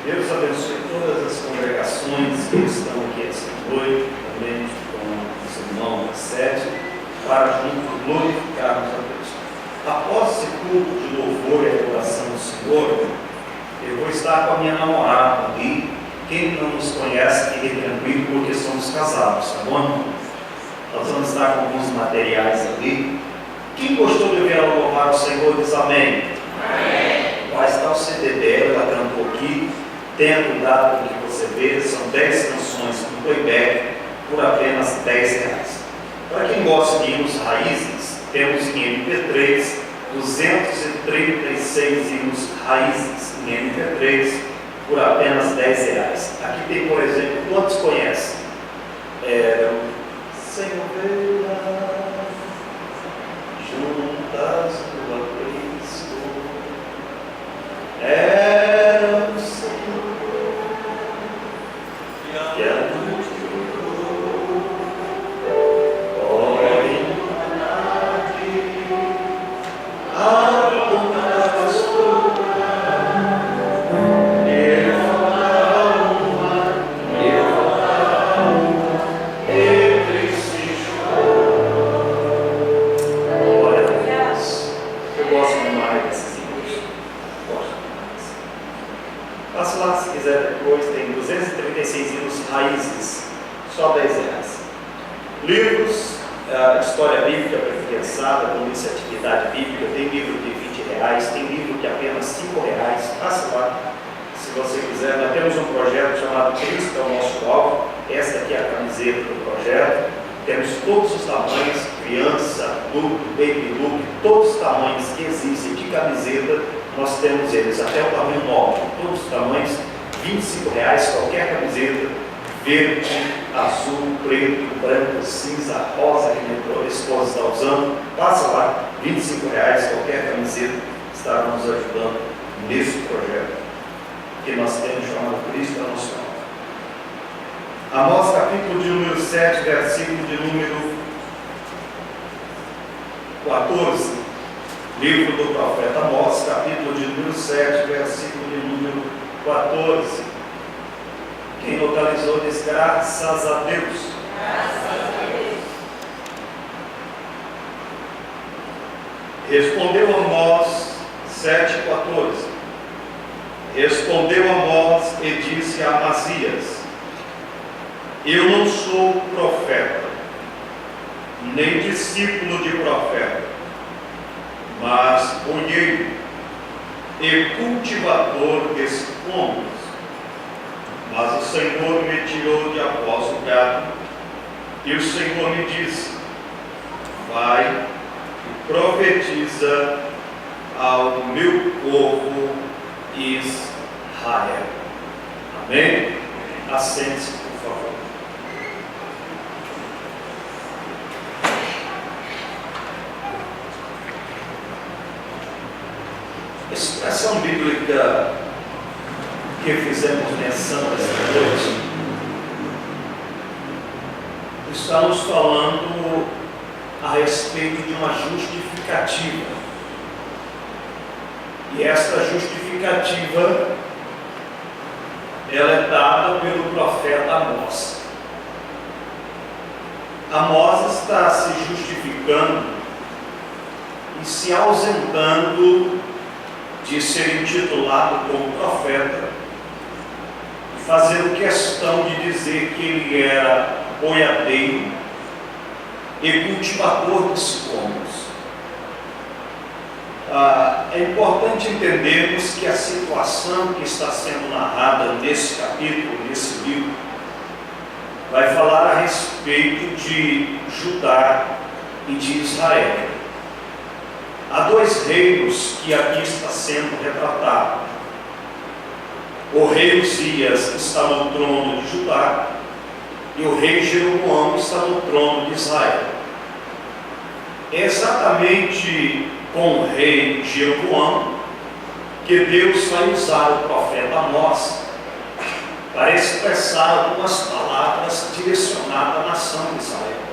Deus abençoe todas as congregações que estão aqui essa noite, também com os irmãos da sede, para juntos glorificarmos a Deus. Após esse culto de louvor e adoração do Senhor, eu vou estar com a minha namorada ali. Quem não nos conhece, fique tranquilo, porque somos casados, tá bom? Nós vamos estar com alguns materiais ali. Quem gostou de ver ela louvar o Senhor, diz amém. Amém. Vai estar o CD dela, ela cantou aqui. Tenha cuidado com o que você vê, são 10 canções com playback por apenas R$10. Para quem gosta de hinos raízes, temos em MP3 236 hinos raízes em MP3 por apenas R$10. Aqui tem, por exemplo, quantos conhecem? Sem ovelha, juntas do aprisco, era o Senhor que a luz procurou, ora em humanidade, a ponta pastora, eu a uma, entre si chorou. Glória a Deus. Eu gosto demais desses hinos. Gosto demais. Passe lá se quiser depois, tem 236 hinos raízes, só R$10. Livros, história bíblica para criançada, com iniciatividade bíblica, tem livro de R$20, tem livro de apenas R$5. Passe lá, se você quiser. Nós temos um projeto chamado Cristo é o Nosso Alvo. Essa aqui é a camiseta do projeto. Temos todos os tamanhos, criança, look, baby look, todos os tamanhos que existem de camiseta, nós temos eles, até o tamanho 9, todos os tamanhos, R$25, qualquer camiseta, verde, azul, preto, branco, cinza, rosa, que a esposa está usando. Passa lá, R$25, qualquer camiseta, estará nos ajudando nesse projeto que nós temos chamado Cristo é o Nosso Alvo. Amós capítulo de número 7, versículo de número 14. Livro do profeta Amós, capítulo de número 7, versículo de número 14. Quem localizou diz graças a Deus. Graças a Deus. Respondeu Amós 7,14. Respondeu Amós e disse a Amazias: eu não sou profeta, nem discípulo de profeta, mas olheiro e cultivador de pombos. Mas o Senhor me tirou de após o gado, e o Senhor me disse: vai e profetiza ao meu povo Israel. Amém? Assente-se, por favor. A expressão bíblica que fizemos menção esta noite está nos falando a respeito de uma justificativa. E esta justificativa ela é dada pelo profeta Amós. Amós está se justificando e se ausentando de ser intitulado como profeta, e fazendo questão de dizer que ele era boiadeiro e cultivador de pombos. É importante entendermos que a situação que está sendo narrada nesse capítulo, nesse livro, vai falar a respeito de Judá e de Israel. Há dois reinos que aqui está sendo retratado. O rei Uzias está no trono de Judá e o rei Jeroboão está no trono de Israel. É exatamente com o rei Jeroboão que Deus vai usar o profeta Amós para expressar algumas palavras direcionadas à nação de Israel.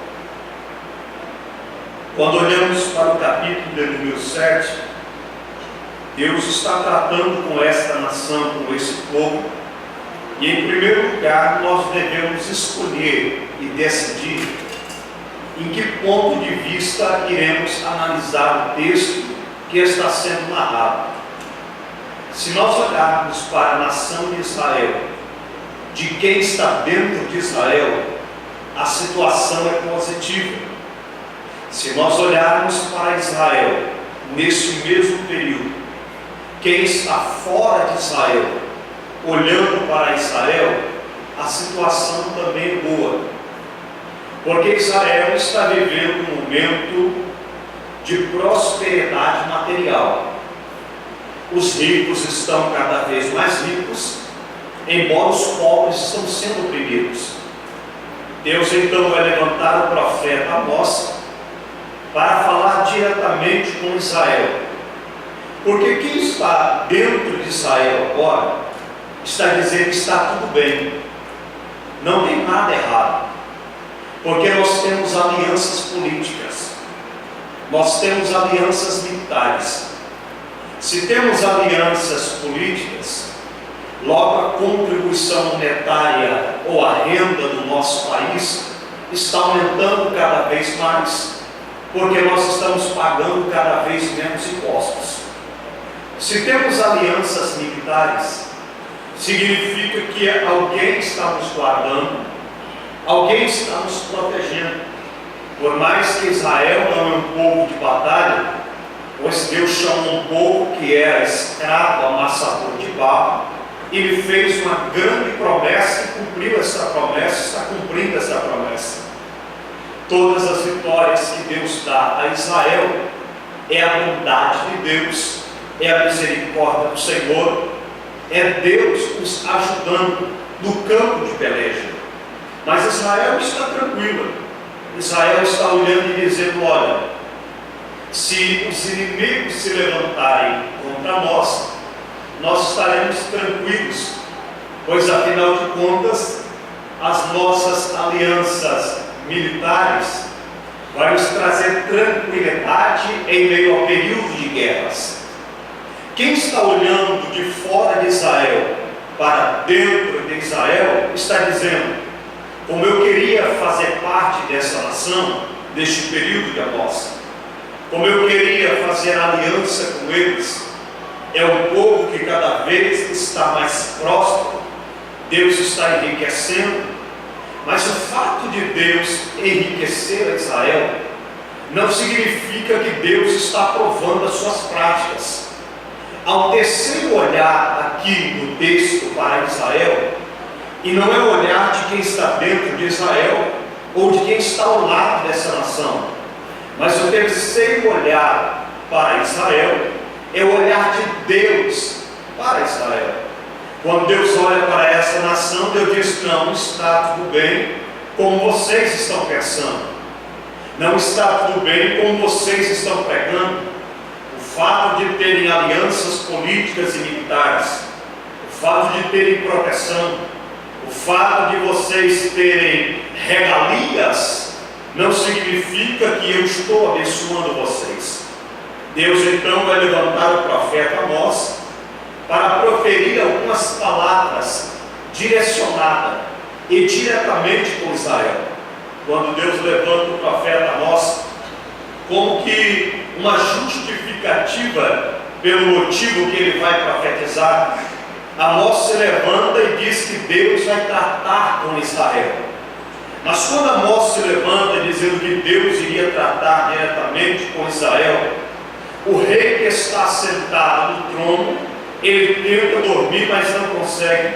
Quando olhamos para o capítulo de número 7, Deus está tratando com esta nação, com esse povo, e em primeiro lugar nós devemos escolher e decidir em que ponto de vista iremos analisar o texto que está sendo narrado. Se nós olharmos para a nação de Israel, de quem está dentro de Israel, a situação é positiva. Se nós olharmos para Israel, nesse mesmo período, quem está fora de Israel, olhando para Israel, a situação também é boa. Porque Israel está vivendo um momento de prosperidade material. Os ricos estão cada vez mais ricos, embora os pobres estão sendo oprimidos. Deus então vai levantar o profeta Amós para falar diretamente com Israel. Porque quem está dentro de Israel agora está dizendo que está tudo bem, não tem nada errado, porque nós temos alianças políticas, nós temos alianças militares. Se temos alianças políticas, logo a contribuição monetária ou a renda do nosso país está aumentando cada vez mais, porque nós estamos pagando cada vez menos impostos. Se temos alianças militares, significa que alguém está nos guardando, alguém está nos protegendo. Por mais que Israel não é um povo de batalha, pois Deus chamou um povo que era escravo, amassador de barro, Ele fez uma grande promessa e cumpriu essa promessa, está cumprindo essa promessa. Todas as vitórias que Deus dá a Israel é a bondade de Deus, é a misericórdia do Senhor, é Deus os ajudando no campo de peleja. Mas Israel está tranquila. Israel está olhando e dizendo: olha, se os inimigos se levantarem contra nós, nós estaremos tranquilos, pois afinal de contas, as nossas alianças militares vão nos trazer tranquilidade em meio ao período de guerras. Quem está olhando de fora de Israel para dentro de Israel está dizendo: como eu queria fazer parte dessa nação, deste período de Amós, como eu queria fazer aliança com eles, é um povo que cada vez está mais próspero, Deus está enriquecendo, mas o fato de Deus enriquecer a Israel não significa que Deus está aprovando as suas práticas. Há um terceiro olhar aqui no texto para Israel, e não é o olhar de quem está dentro de Israel ou de quem está ao lado dessa nação, mas o terceiro olhar para Israel é o olhar de Deus para Israel. Quando Deus olha para essa nação, Deus diz: não está tudo bem como vocês estão pensando, não está tudo bem como vocês estão pregando. O fato de terem alianças políticas e militares, o fato de terem proteção, o fato de vocês terem regalias, não significa que eu estou abençoando vocês. Deus então vai levantar o profeta Amós para proferir algumas palavras direcionadas e diretamente com Israel. Quando Deus levanta o profeta Amós, como que uma justificativa pelo motivo que ele vai profetizar, Amós se levanta e diz que Deus vai tratar com Israel. Mas quando Amós se levanta dizendo que Deus iria tratar diretamente com Israel, o rei que está sentado no trono, ele tenta dormir, mas não consegue.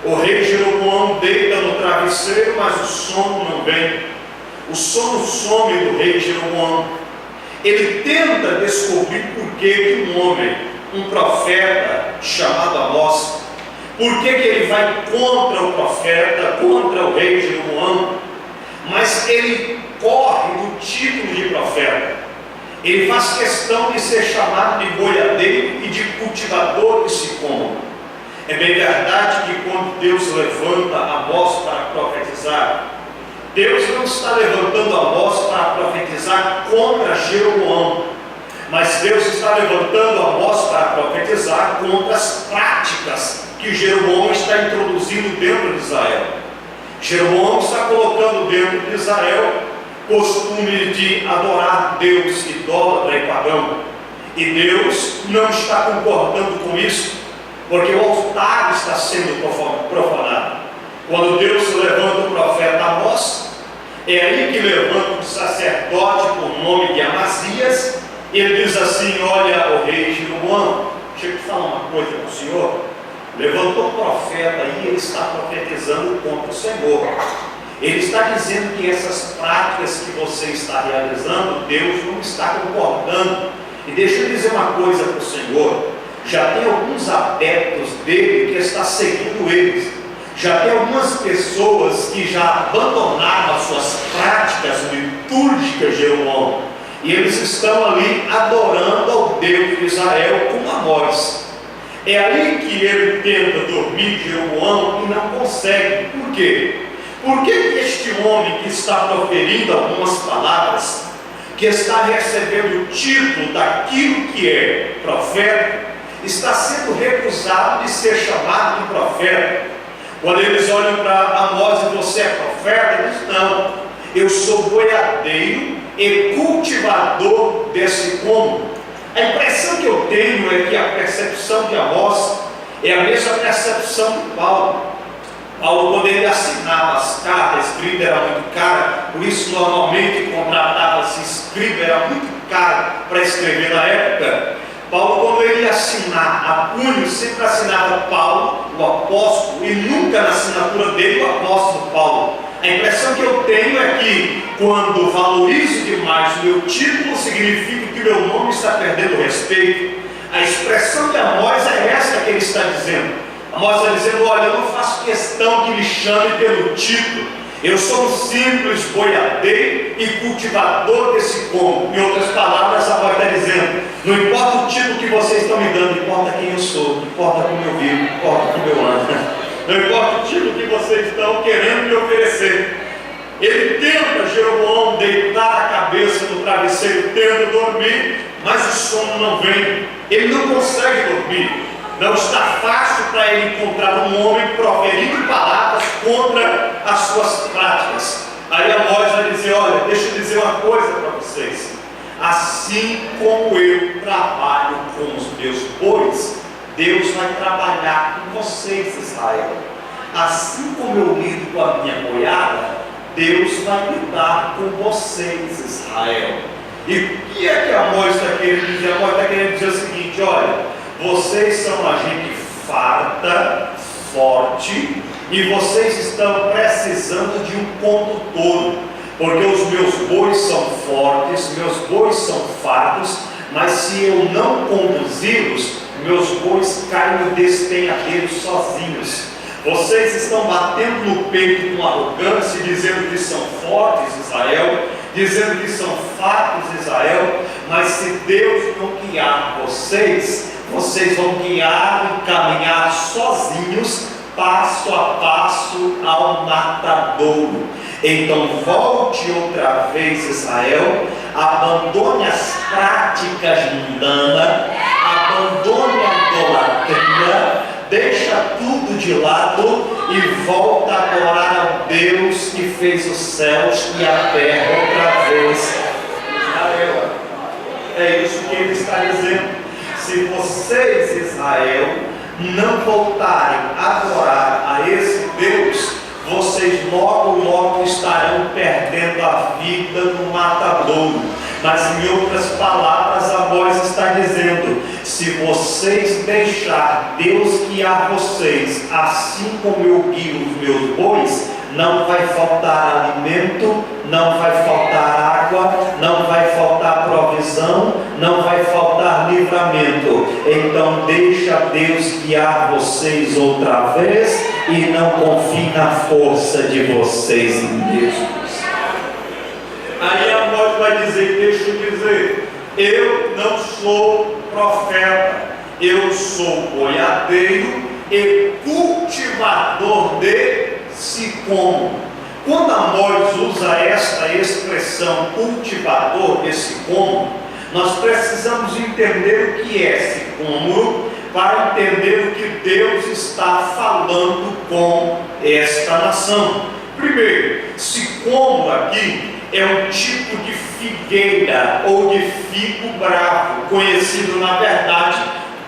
O rei Jeroboão deita no travesseiro, mas o sono não vem. O sono some do rei Jeroboão. Ele tenta descobrir por que um homem, um profeta chamado Amós, por que ele vai contra o profeta, contra o rei Jeroboão, mas ele corre do título de profeta. Ele faz questão de ser chamado de boiadeiro e de cultivador de sicômoro. É bem verdade que quando Deus levanta Amós para profetizar, Deus não está levantando Amós para profetizar contra Jeroboão, Mas Deus está levantando Amós para profetizar contra as práticas que Jeroboão está introduzindo dentro de Israel. Jeroboão está colocando dentro de Israel costume de adorar Deus idólatra e pagão. E Deus não está concordando com isso, porque o altar está sendo profanado. Quando Deus levanta o profeta Amós, é aí que levanta um sacerdote com o nome de Amazias. Ele diz assim: olha, o rei Jeroboão, deixa eu te falar uma coisa para o senhor. Levantou um profeta aí, ele está profetizando contra o Senhor. Ele está dizendo que essas práticas que você está realizando, Deus não está concordando. E deixa eu dizer uma coisa para o Senhor: já tem alguns adeptos dele que está seguindo eles. Já tem algumas pessoas que já abandonaram as suas práticas litúrgicas, Jeroboão, e eles estão ali adorando ao Deus de Israel com Amós. É aí que ele tenta dormir, Jeroboão, e não consegue. Por quê? Porque este homem que está proferindo algumas palavras, que está recebendo o título daquilo que é profeta, está sendo recusado de ser chamado de profeta. Quando eles olham para Amós e você é profeta, ele diz: não, eu sou boiadeiro e cultivador desse pomo. A impressão que eu tenho é que a percepção de Amós é a mesma percepção de Paulo. Paulo, quando ele assinava as cartas, escrita era muito cara, por isso normalmente contratava-se escriba, era muito caro para escrever na época. Paulo, quando ele ia assinar a punho, sempre assinava Paulo, o apóstolo, e nunca na assinatura dele o apóstolo Paulo. A impressão que eu tenho é que quando valorizo demais o meu título, significa que o meu nome está perdendo respeito. A expressão de Amós é essa que ele está dizendo. Amós está dizendo: olha, eu não faço questão que me chame pelo título. Eu sou um simples boiadeiro e cultivador desse pomo. Em outras palavras, Amós está dizendo: não importa o título que vocês estão me dando, importa quem eu sou, importa como eu vivo, importa como eu ando. Não importa o título que vocês estão querendo me oferecer. Ele tenta, Jeroboão, deitar a cabeça no travesseiro, tenta dormir, mas o sono não vem. Ele não consegue dormir. Não está fácil para ele encontrar um homem proferindo palavras contra as suas práticas. Aí Amós vai dizer: olha, deixa eu dizer uma coisa para vocês. Assim como eu trabalho com os meus bois, Deus vai trabalhar com vocês, Israel. Assim como eu lido com a minha boiada, Deus vai lidar com vocês, Israel. E o que é que Amós está querendo dizer? Amós está querendo dizer o seguinte: olha, vocês são uma gente farta, forte, e vocês estão precisando de um condutor, porque os meus bois são fortes, meus bois são fartos, mas se eu não conduzi-los, meus bois caem no despenhadeiro sozinhos. Vocês estão batendo no peito com arrogância, dizendo que são fortes, Israel, dizendo que são fartos, Israel, mas se Deus não guiar vocês, vocês vão guiar e caminhar sozinhos, passo a passo ao matadouro. Então volte outra vez, Israel, abandone as práticas mundanas, abandone a idolatria, deixa tudo de lado e volta a adorar ao Deus que fez os céus e a terra outra vez. Israel, é isso que ele está dizendo. Se vocês, Israel, não voltarem a adorar a esse Deus, vocês logo estarão perdendo a vida no matadouro. Mas em outras palavras, Amós está dizendo: se vocês deixar Deus guiar vocês, assim como eu guio os meus bois, não vai faltar alimento, não vai faltar água, não vai faltar provisão, não vai faltar livramento. Então deixa Deus guiar vocês outra vez e não confie na força de vocês mesmos. Aí Amós vai dizer: deixa eu dizer, eu não sou profeta, eu sou boiadeiro e cultivador de sicômoro. Quando Amós usa esta expressão cultivador de sicômoro, Nós precisamos entender o que é sicômoro para entender o que Deus está falando com esta nação. Primeiro, sicômoro aqui é um tipo de figueira ou de figo bravo, conhecido na verdade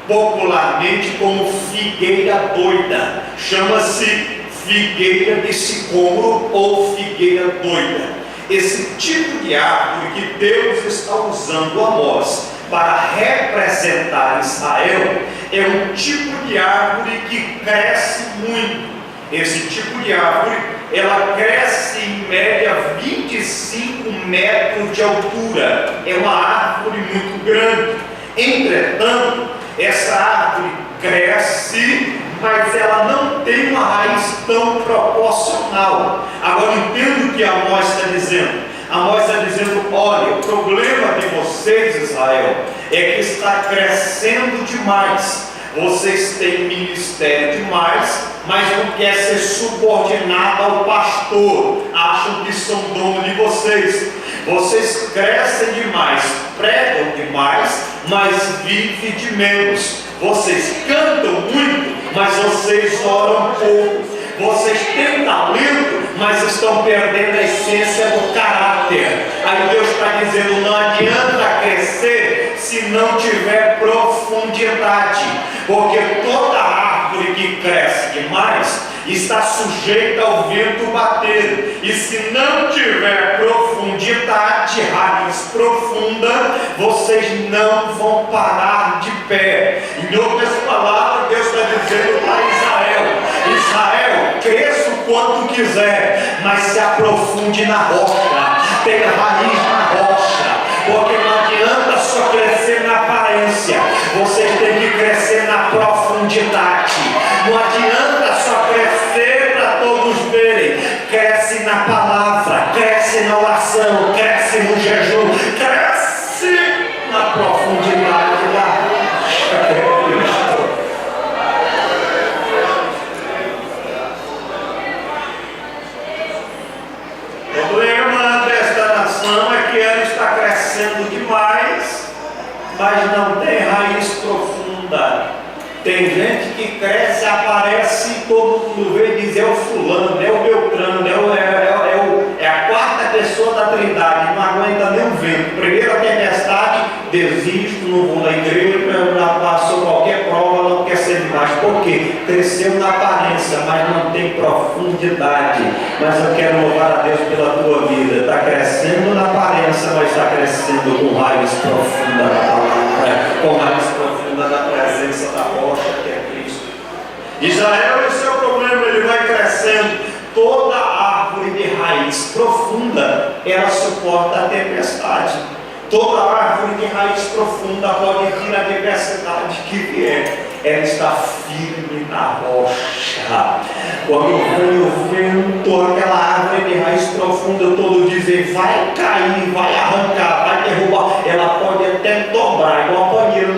popularmente como figueira doida. Chama-se figueira de sicômoro ou figueira doida. Esse tipo de árvore que Deus está usando Amós para representar Israel é um tipo de árvore que cresce muito. Esse tipo de árvore, ela cresce em média 25 metros de altura. É uma árvore muito grande. Entretanto, essa árvore cresce, mas ela não tem uma raiz tão proporcional. Agora entendo o que Amós está dizendo. Amós está dizendo: olha, o problema de vocês, Israel, é que está crescendo demais. Vocês têm ministério demais, mas não quer ser subordinado ao pastor. Acham que são dono de vocês. Vocês crescem demais, pregam demais, mas vivem de menos. Vocês cantam muito, mas vocês oram pouco. Vocês têm talento, mas estão perdendo a essência do caráter. Aí Deus está dizendo: não adianta crescer se não tiver profundidade, porque toda árvore que cresce demais está sujeita ao vento bater, e se não tiver profundidade, raiz profunda, vocês não vão parar de pé. Em outras palavras, Deus está dizendo para Israel: Israel, cresça o quanto quiser, mas se aprofunde na rocha, tenha raiz na rocha, porque não adianta só crescer na aparência, vocês têm que crescer na profundidade. Não adianta só crescer para todos verem. Cresce na palavra, cresce na oração, cresce no jejum, cresce na profundidade da Cristo. O problema desta nação é que ela está crescendo demais, mas não tem raiz profunda. Tem gente que cresce, aparece, todo mundo vê e diz: é o fulano, é o Beltrano, é a quarta pessoa da Trindade, não aguenta nem o vento. Primeira tempestade, desisto, não vou na igreja, passou qualquer prova, não quer ser mais. Por quê? Cresceu na aparência, mas não tem profundidade. Mas eu quero louvar a Deus pela tua vida. Está crescendo na aparência, mas está crescendo com raiz profunda na palavra, com raiz profunda na presença da rocha que é Cristo. Israel, esse é o problema, ele vai crescendo. Toda árvore de raiz profunda, ela suporta a tempestade. Toda árvore de raiz profunda pode vir a diversidade que vier, ela está firme na rocha. Quando vem o vento, aquela árvore de raiz profunda, todos dizem: vai cair, vai arrancar, vai derrubar. Ela pode até dobrar, igual a palmeira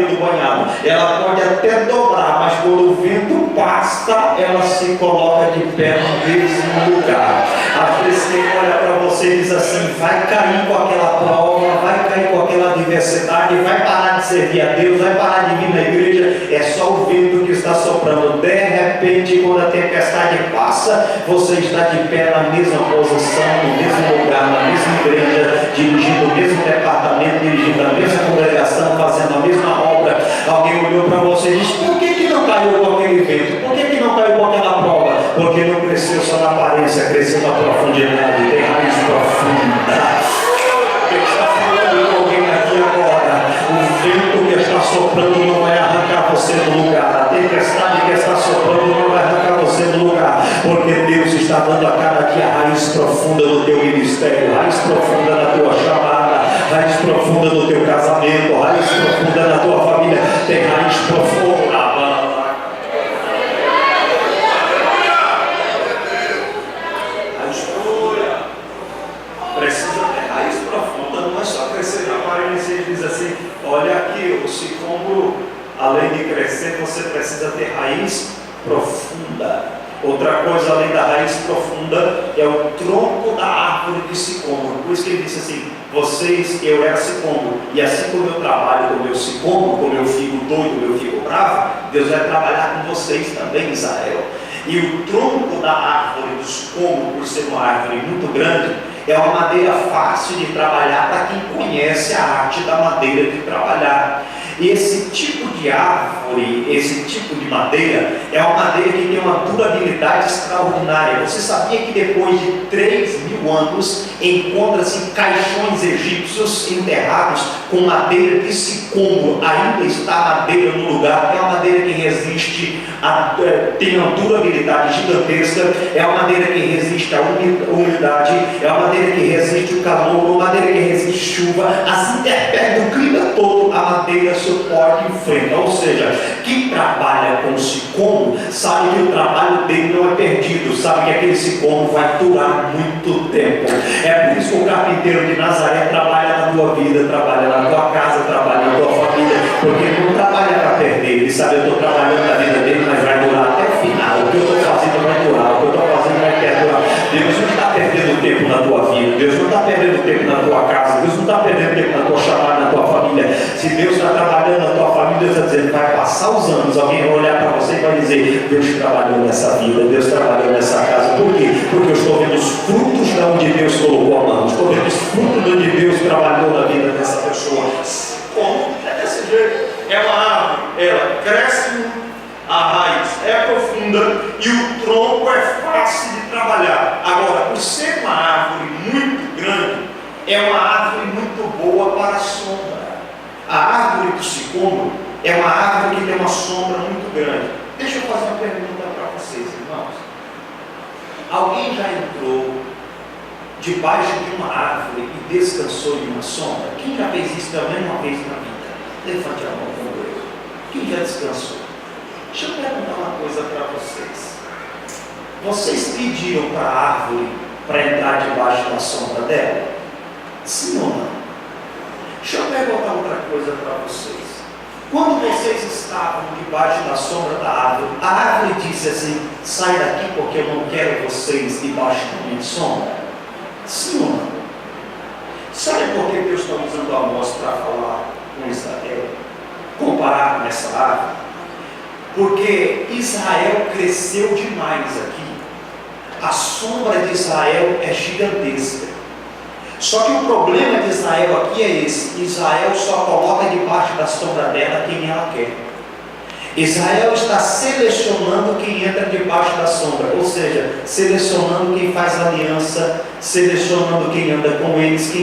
do banhado. Ela pode até dobrar, mas quando o vento passa, ela se coloca de pé no mesmo lugar. Às vezes quem olha para você e diz assim: vai cair com aquela prova, vai cair com aquela adversidade, vai parar de servir a Deus, vai parar de vir na igreja. É só o vento que está soprando. De repente, quando a tempestade passa, você está de pé na mesma posição, no mesmo lugar, na mesma igreja, dirigindo o mesmo departamento, dirigindo a mesma congregação, fazendo a mesma obra. Alguém olhou para você e disse: por que não caiu com aquele vento? Por que não caiu com aquela prova? Porque não cresceu só na aparência, cresceu na profundidade, tem raiz profunda. Quem está falando com alguém aqui agora? O vento que está soprando não vai arrancar você do lugar. A tempestade que está soprando não vai arrancar você do lugar, porque Deus está dando a cada dia raiz profunda no teu ministério, raiz profunda na tua chamada, raiz profunda no teu casamento, raiz profunda na tua família. Tem raiz profunda. Precisa ter raiz profunda, não é só crescer na aparência. Ele diz assim: olha aqui, o sicômoro, além de crescer, você precisa ter raiz profunda. Outra coisa além da raiz profunda é o tronco da árvore de sicômoro. Por isso que ele disse assim: vocês, eu era sicômoro, e assim como eu trabalho com o meu sicômoro, como eu fico doido, como eu fico bravo, Deus vai trabalhar com vocês também, Israel. E o tronco da árvore do sicômoro, por ser uma árvore muito grande, é uma madeira fácil de trabalhar para quem conhece a arte da madeira de trabalhar. E esse tipo de árvore, esse tipo de madeira, é uma madeira que tem uma durabilidade extraordinária. Você sabia que depois de 3.000 anos encontra-se caixões egípcios enterrados com madeira de sicômoro? Ainda está a madeira no lugar. É uma madeira que resiste, tem uma durabilidade gigantesca. É uma madeira que resiste à umidade. É uma madeira que resiste ao calor. Uma madeira que resiste à chuva. As intempéries do clima todo, a madeira suporte e enfrenta. Ou seja, quem trabalha com sicômoro sabe que o trabalho dele não é perdido, sabe que aquele sicômoro vai durar muito tempo. É por isso que o carpinteiro de Nazaré trabalha na tua vida, trabalha na tua casa, trabalha na tua família, porque ele não trabalha para perder. Ele sabe: eu estou trabalhando na vida dele, mas vai durar até o final. O que eu estou fazendo vai durar, o que eu estou fazendo vai perdurar. Deus não está perdendo tempo na tua vida, Deus não está perdendo tempo na tua casa, Deus não está perdendo tempo na tua chamada, na tua família. Se Deus está trabalhando na tua família, Deus está dizendo: vai passar os anos, alguém vai olhar para você e vai dizer: Deus trabalhou nessa vida, Deus trabalhou nessa casa. Por quê? Porque eu estou vendo os frutos de onde Deus colocou a mão, estou vendo os frutos de onde Deus trabalhou na vida dessa pessoa. Como? É desse jeito. É uma árvore, ela cresce muito, a raiz é profunda e o tronco é fácil de trabalhar. Agora, por ser uma árvore muito grande, é uma árvore muito boa para a sombra. A árvore do sicômoro é uma árvore que tem uma sombra muito grande. Deixa eu fazer uma pergunta para vocês, irmãos. Alguém já entrou debaixo de uma árvore e descansou em uma sombra? Quem já fez isso pelo menos uma vez na vida? Levante a mão com Deus. Quem já descansou? Deixa eu perguntar uma coisa para vocês. Vocês pediram para a árvore para entrar debaixo da sombra dela? Sim ou não? Deixa eu perguntar outra coisa para vocês. Quando vocês estavam debaixo da sombra da árvore, a árvore disse assim: sai daqui porque eu não quero vocês debaixo da minha sombra? Sim ou não? Sabe por que Deus está usando Amós para falar com Israel? Comparar com essa árvore? Porque Israel cresceu demais aqui. A sombra de Israel é gigantesca. Só que o problema de Israel aqui é esse: Israel só coloca debaixo da sombra dela quem ela quer. Israel está selecionando quem entra debaixo da sombra, ou seja, selecionando quem faz aliança, selecionando quem anda com eles, quem